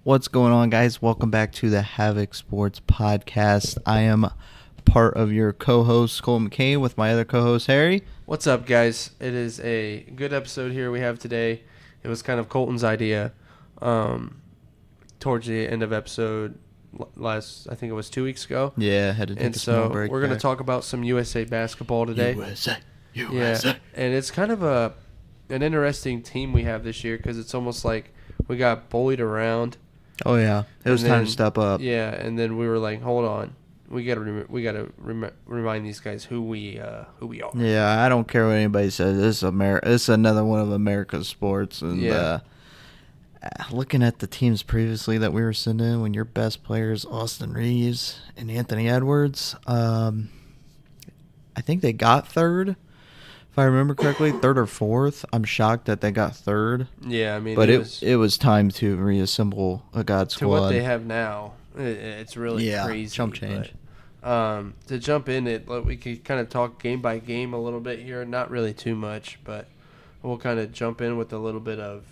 What's going on, guys? Welcome back to the Havoc Sports Podcast. I am part of your co-host, Cole McCain, with my other co-host, Harry. What's up, guys? It is a good episode here we have today. It was kind of Colton's idea towards the end of episode I think it was 2 weeks ago. Yeah, had to take And a small so break we're going to there. talk about some USA basketball today. USA. Yeah, and it's kind of an interesting team we have this year because it's almost like we got bullied around. Oh, yeah. It was time to step up. Yeah, and then we were like, hold on. We gotta remind these guys who we are. Yeah, I don't care what anybody says. This is another one of America's sports. And looking at the teams previously that we were sitting in, when your best players Austin Reeves and Anthony Edwards, I think they got third. If I remember correctly, third or fourth. I'm shocked that they got third. Yeah, I mean, but it was time to reassemble a God squad. To what they have now, it's really crazy. Chump change. But, to jump in it, we could kind of talk game by game a little bit here. Not really too much, but we'll kind of jump in with a little bit of.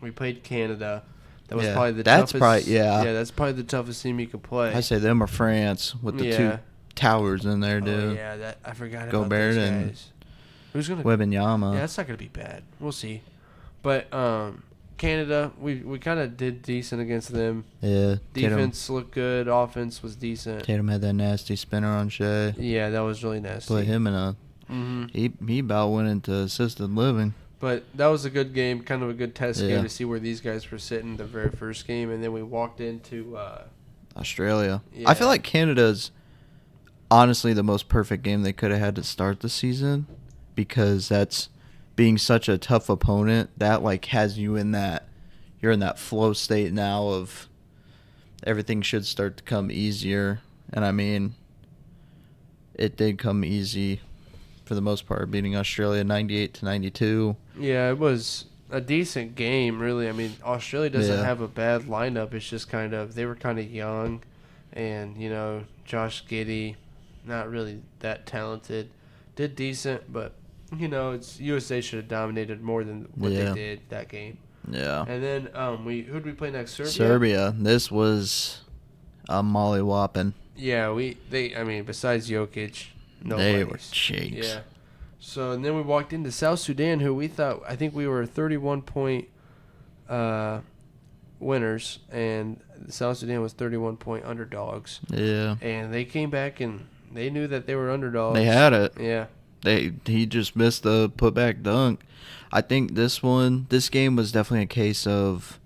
We played Canada. That was probably the toughest. That's probably the toughest team you could play. I say them or France with the two towers in there, dude. Oh, yeah, I forgot about those guys. And Who's gonna Wembanyama. Yeah, that's not gonna be bad. We'll see. But Canada, we kind of did decent against them. Yeah. Defense looked good. Offense was decent. Tatum had that nasty spinner on Shea. Yeah, that was really nasty. Put him in a. He about went into assisted living. But that was a good game, kind of a good test game to see where these guys were sitting the very first game, and then we walked into Australia. Yeah. I feel like Canada's honestly the most perfect game they could have had to start the season, because that's being such a tough opponent that like has you in that you're in that flow state now of everything should start to come easier. And I mean, it did come easy for the most part, beating Australia 98-92. Yeah, it was a decent game, really. I mean, Australia doesn't have a bad lineup. It's just kind of they were kind of young, and Josh Giddey, not really that talented, did decent, but it's USA should have dominated more than what they did that game. Yeah. And then who'd we play next? Serbia. This was a mollywhopping. Yeah, besides Jokic, they were shakes. Yeah. So and then we walked into South Sudan, who I think we were 31-point winners, and South Sudan was 31-point underdogs. Yeah. And they came back and they knew that they were underdogs. They had it. Yeah. He just missed the putback dunk. I think this game was definitely a case of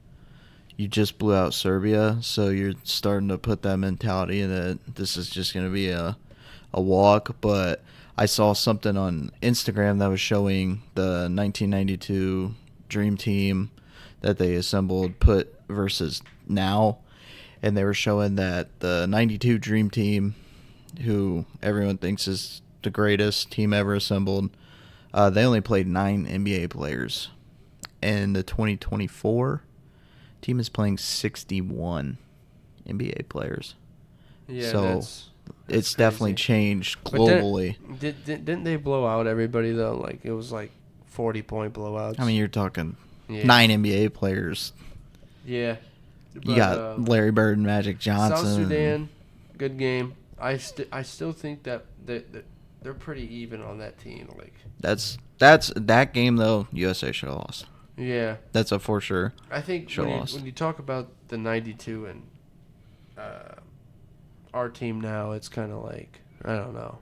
you just blew out Serbia, so you're starting to put that mentality in that this is just going to be a walk. But I saw something on Instagram that was showing the 1992 Dream Team that they assembled put versus now, and they were showing that the 92 Dream Team, who everyone thinks is the greatest team ever assembled, they only played 9 NBA players. And the 2024 team is playing 61 NBA players. Yeah, so that's it's crazy. definitely changed globally. Didn't they blow out everybody, though? Like, it was like 40-point blowouts. I mean, you're talking 9 NBA players. Yeah. You got Larry Bird and Magic Johnson. South Sudan, good game. I still think that they're pretty even on that team. Like that game though, USA should have lost. Yeah, that's a for sure. I think when you talk about the 92 and our team now, it's kind of like, I don't know.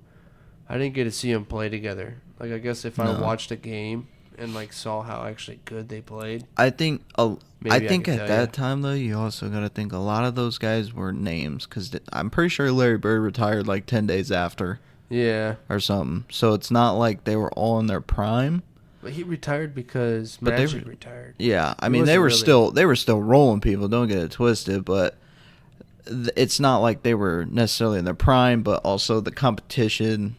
I didn't get to see them play together. Like, I guess if I watched a game and like saw how actually good they played, I think at that time though, you also got to think a lot of those guys were names, because I'm pretty sure Larry Bird retired like 10 days after. Yeah. Or something. So it's not like they were all in their prime. But he retired because Magic retired. Yeah, I mean they were still rolling people. Don't get it twisted, but it's not like they were necessarily in their prime. But also the competition.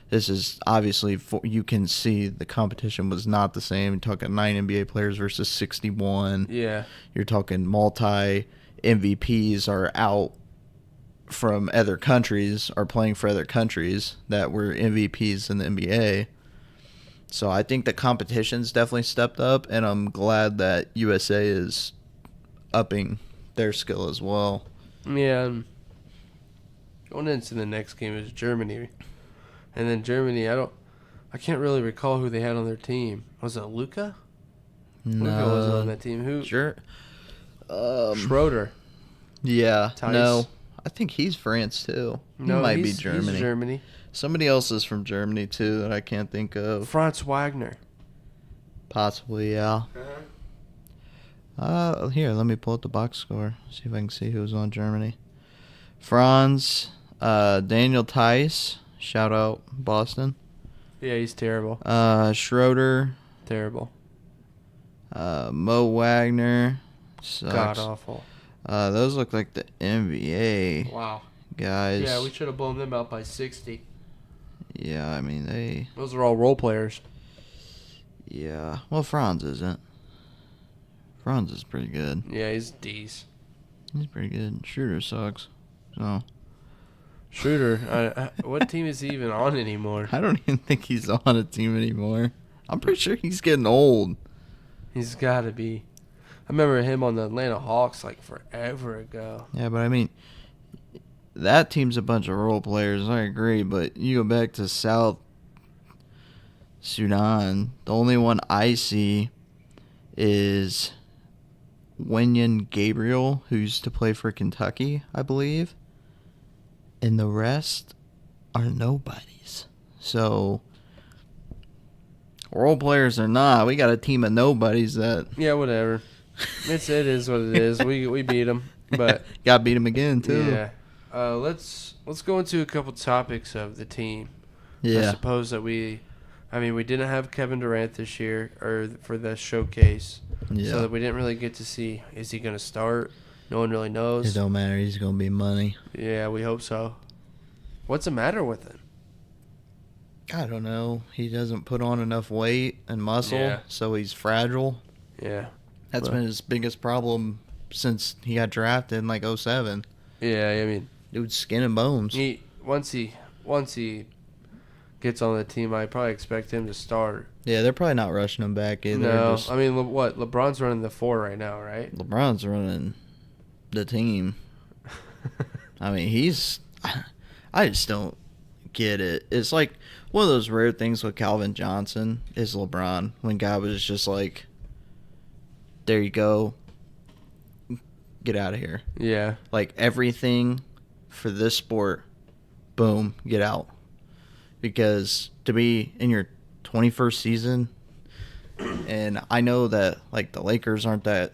This is obviously you can see the competition was not the same. You're talking 9 NBA players versus 61. Yeah. You're talking multi MVPs are out from other countries, are playing for other countries that were MVPs in the NBA. So I think the competition's definitely stepped up, and I'm glad that USA is upping their skill as well. Yeah. Going into the next game is Germany, and then Germany. I can't really recall who they had on their team. Was it Luca? Luca wasn't on No, that team. Who? sure. Schroeder. Yeah, Tice. no. I think he's France too. He No, might be he's Germany. Germany. Somebody else is from Germany too that I can't think of. Franz Wagner. Possibly, yeah. Here, let me pull up the box score. See if I can see who's on Germany. Franz, Daniel Tice, shout out Boston. Yeah, he's terrible. Schroeder, Terrible. Mo Wagner, sucks. God awful. Those look like the NBA Wow. guys. Yeah, we should have blown them out by 60. Yeah, I mean Those are all role players. Yeah, well, Franz isn't. Franz is pretty good. Yeah, he's D's. He's pretty good. Schroeder sucks. So Schroeder, what team is he even on anymore? I don't even think he's on a team anymore. I'm pretty sure he's getting old. He's got to be. I remember him on the Atlanta Hawks like forever ago. Yeah, but I mean, that team's a bunch of role players. I agree, but you go back to South Sudan. The only one I see is Wenyan Gabriel, who used to play for Kentucky, I believe. And the rest are nobodies. So, role players or not, we got a team of nobodies that... Yeah, whatever. It is what it is. We beat them, but got beat them again too. Yeah. Let's go into a couple topics of the team. Yeah. I suppose that we didn't have Kevin Durant this year or for the showcase, Yeah. so that we didn't really get to see is he going to start. No one really knows. It don't matter. He's gonna be money. Yeah, we hope so. What's the matter with him? I don't know. He doesn't put on enough weight and muscle, Yeah. so he's fragile. Yeah. That's been his biggest problem since he got drafted in like 07. Yeah, I mean, Dude's skin and bones. once he gets on the team, I probably expect him to start. Yeah, they're probably not rushing him back either. No, I mean, LeBron's running the 4 right now, right? LeBron's running the team. I mean, I just don't get it. It's like one of those rare things with Calvin Johnson is LeBron. When guy was just like, there you go, get out of here. Yeah. Like everything for this sport, boom, get out. Because to be in your 21st season, and I know that like the Lakers aren't that,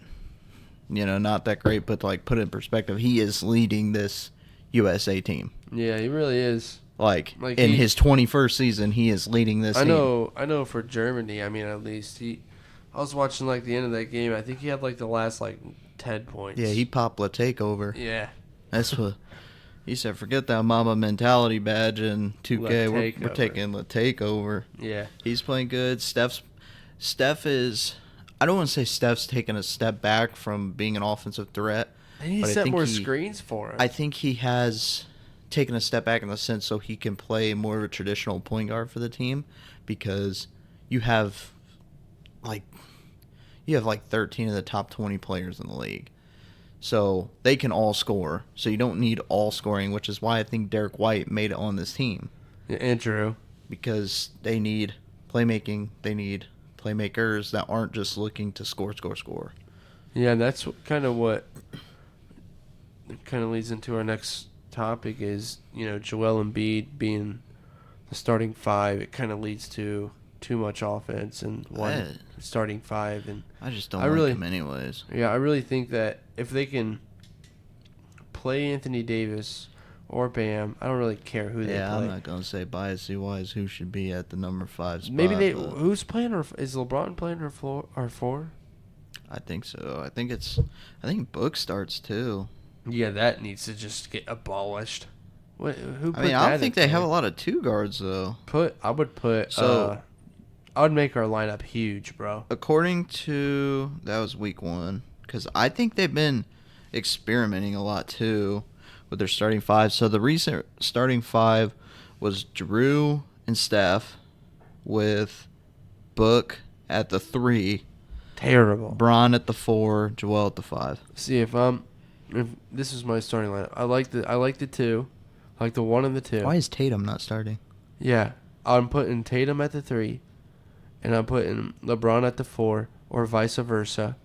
not that great, but like put it in perspective, he is leading this USA team. Yeah, he really is. Like in his 21st season, he is leading this team. I know for Germany, I mean, at least I was watching like the end of that game. I think he had like the last like 10 points. Yeah, he popped the takeover. Yeah. That's what he said. Forget that Mamba mentality badge in 2K. We're taking the takeover. Yeah. He's playing good. Steph is. I don't want to say Steph's taking a step back from being an offensive threat. And he set more screens for him. I think he has taken a step back in the sense so he can play more of a traditional point guard for the team, because you have like 13 of the top 20 players in the league. So they can all score. So you don't need all scoring, which is why I think Derek White made it on this team. Yeah, and Drew. Because they need playmaking. They need playmakers that aren't just looking to score. Yeah, that's kind of what leads into our next topic is, Joel Embiid being the starting 5. It kind of leads to too much offense and one starting 5, and I just don't like him anyways. Yeah, I really think that if they can play Anthony Davis or Bam, I don't really care who they play. Yeah, I'm not gonna say biasy-wise who should be at the number 5 spot. Maybe who's playing is LeBron playing her 4? I think so. I think Book starts too. Yeah, that needs to just get abolished. I don't think they have a lot of 2 guards though. I would make our lineup huge, bro. According to that was week 1, because I think they've been experimenting a lot too with their starting 5. So the recent starting 5 was Drew and Steph, with Book at the 3, terrible. Bron at the 4, Joel at the 5. See, if I'm if this is my starting lineup. I like the two. I like the 1 and the 2. Why is Tatum not starting? Yeah. I'm putting Tatum at the 3, and I'm putting LeBron at the 4, or vice versa.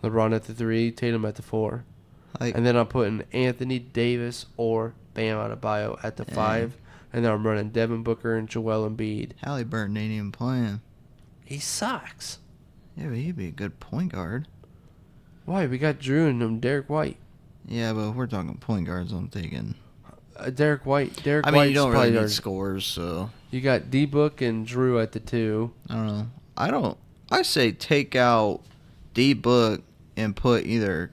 LeBron at the 3, Tatum at the 4. And then I'm putting Anthony Davis or Bam Adebayo at the 5. And then I'm running Devin Booker and Joel Embiid. Halliburton ain't even playing. He sucks. Yeah, but he'd be a good point guard. Why? We got Drew and Derek White. Yeah, but if we're talking point guards, I'm thinking. Derek White. I mean, you don't really need scores, so. You got D-Book and Drew at the 2. I don't know. I say take out D-Book and put either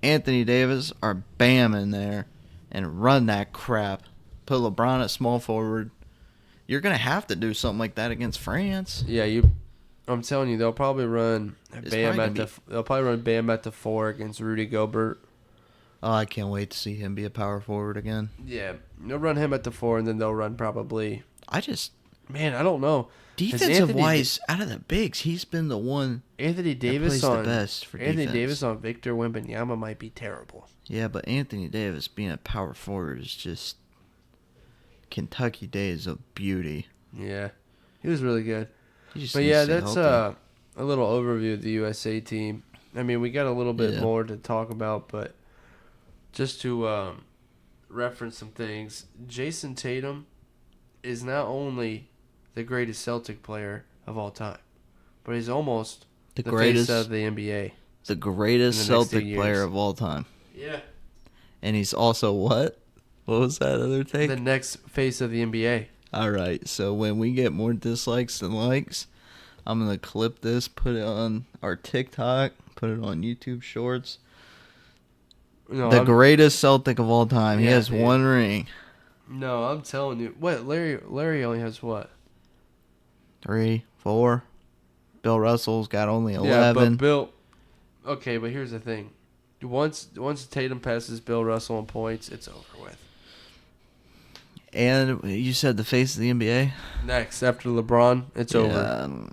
Anthony Davis or Bam in there and run that crap. Put LeBron at small forward. You're going to have to do something like that against France. Yeah, I'm telling you, they'll probably run Bam at the 4 against Rudy Gobert. Oh, I can't wait to see him be a power forward again. Yeah, they'll run him at the 4, and then they'll run probably. Man, I don't know. Defensive-wise, out of the bigs, he's been the one. Anthony Davis the best for Anthony defense. Davis on Victor Wembanyama might be terrible. Yeah, but Anthony Davis being a power forward is just Kentucky days of beauty. Yeah, he was really good. But yeah, that's a little overview of the USA team. I mean, we got a little bit more to talk about, but just to reference some things, Jason Tatum is not only the greatest Celtic player of all time, but he's almost the greatest face of the NBA. The greatest Celtic player of all time. Yeah. And he's also what? What was that other take? The next face of the NBA. All right. So when we get more dislikes than likes, I'm going to clip this, put it on our TikTok, put it on YouTube Shorts. No, greatest Celtic of all time. Yeah, he has one ring. No, I'm telling you. What? Larry only has what? 3, 4. Bill Russell's got only 11. Yeah, but Bill. Okay, but here's the thing. Once Tatum passes Bill Russell in points, it's over with. And you said the face of the NBA? Next, after LeBron, it's over.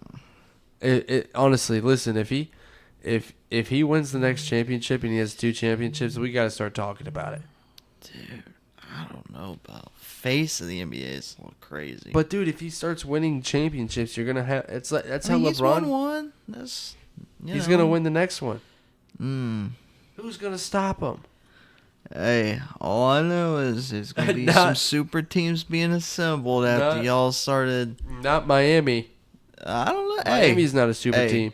It honestly, listen, if he wins the next championship and he has 2 championships, we got to start talking about it. Dude, I don't know about face of the NBA is a little crazy. But dude, if he starts winning championships, you're gonna have. It's like that's how LeBron. He's won one. He's gonna win the next one. Mm. Who's gonna stop him? Hey, all I know is there's gonna be some super teams being assembled after y'all started. Not Miami. I don't know. Miami's not a super team.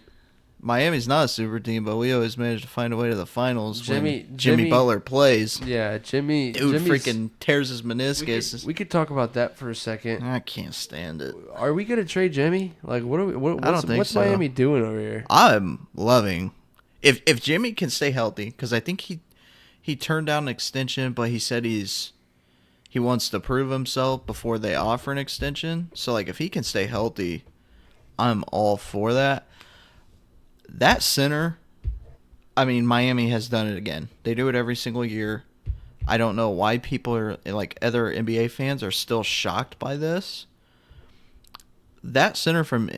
Miami's not a super team, but we always manage to find a way to the finals. Jimmy Butler plays. Yeah, Jimmy's freaking tears his meniscus. We could talk about that for a second. I can't stand it. Are we gonna trade Jimmy? Like, what's Miami doing over here? I'm loving if Jimmy can stay healthy, because I think he turned down an extension, but he said he wants to prove himself before they offer an extension. So like, if he can stay healthy, I'm all for that. That center, I mean, Miami has done it again. They do it every single year. I don't know why people are, like, other NBA fans are still shocked by this. That center from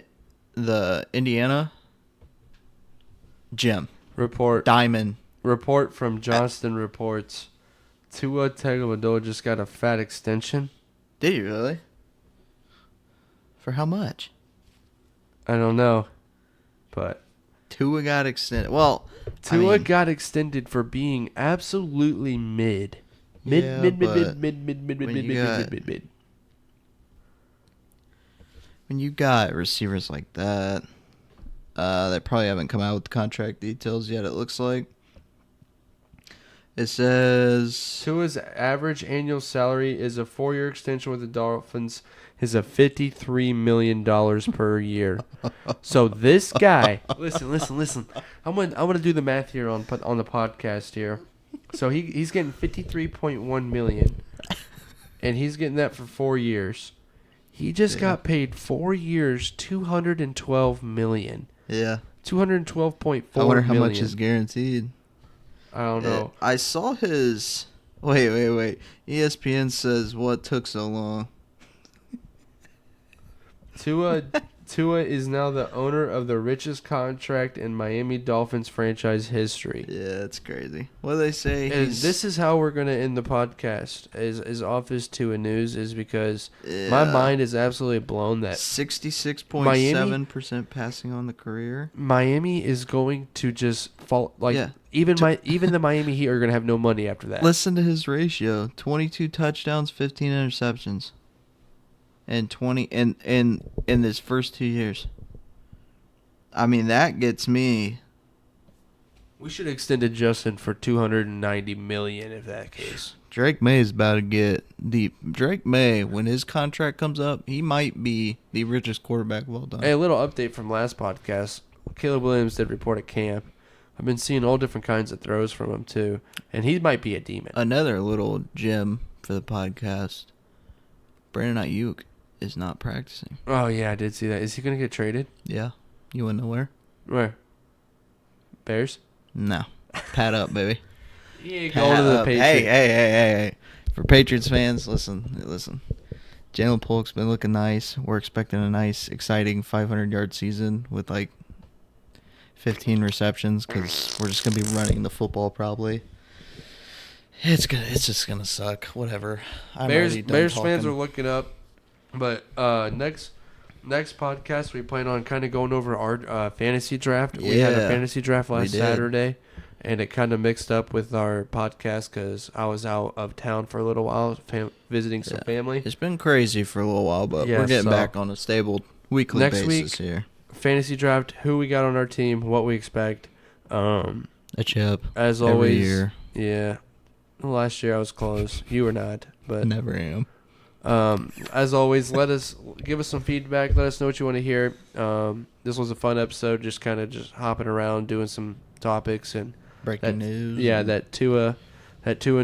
the Indiana, Jim. Diamond. Report from Johnston reports, Tua Tagovailoa just got a fat extension. Did he really? For how much? I don't know, but... Tua got extended. Well, Tua got extended for being absolutely mid. Mid. When you got receivers like that, they probably haven't come out with the contract details yet, it looks like. It says... Tua's average annual salary is a 4-year extension with the Dolphins is a $53 million per year. So this guy... Listen. I'm gonna do the math here on the podcast here. So he's getting $53.1 million. And he's getting that for 4 years. He just got paid 4 years, $212 million. Yeah. $212.4 million. I wonder how much is guaranteed. I don't know. I saw his... Wait. ESPN says, what took so long? Tua Tua is now the owner of the richest contract in Miami Dolphins franchise history. Yeah, it's crazy. What do they say? And this is how we're gonna end the podcast. Is off his Tua news is because my mind is absolutely blown that 66.7% passing on the career. Miami is going to just fall. Even the Miami Heat are gonna have no money after that. Listen to his ratio: 22 touchdowns, 15 interceptions. And 20 in his first 2 years. I mean, that gets me. We should have extended Justin for $290 million if that case. Drake May is about to get deep. Drake May, when his contract comes up, he might be the richest quarterback of all time. Hey, a little update from last podcast. Caleb Williams did report at camp. I've been seeing all different kinds of throws from him too, and he might be a demon. Another little gem for the podcast. Brandon Ayuk is not practicing. Oh, yeah, I did see that. Is he going to get traded? Yeah. You want to know where? Where? Bears? No. Pat up, baby. He ain't going to the Patriots. Hey. For Patriots fans, listen. Jalen Polk's been looking nice. We're expecting a nice, exciting 500-yard season with, 15 receptions because we're just going to be running the football probably. It's just going to suck. Whatever. Bears fans are looking up. But next podcast, we plan on kind of going over our fantasy draft. Yeah, we had a fantasy draft last Saturday, and it kind of mixed up with our podcast because I was out of town for a little while visiting some family. It's been crazy for a little while, but we're getting back on a stable weekly basis here. Fantasy draft, who we got on our team, what we expect. A chip. As every always. Year. Yeah. Last year I was close. You were not. But never am. As always, give us some feedback. Let us know what you want to hear. This was a fun episode, just hopping around, doing some topics and breaking news. Yeah, that Tua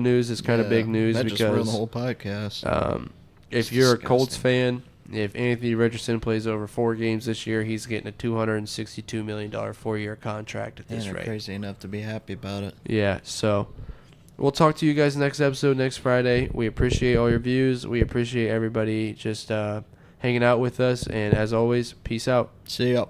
news is kind of big news that because just ruined the whole podcast. If you're a Colts fan, if Anthony Richardson plays over 4 games this year, he's getting a $262 million 4-year contract at this rate. Crazy enough to be happy about it. Yeah, so. We'll talk to you guys next episode, next Friday. We appreciate all your views. We appreciate everybody just hanging out with us. And as always, peace out. See ya.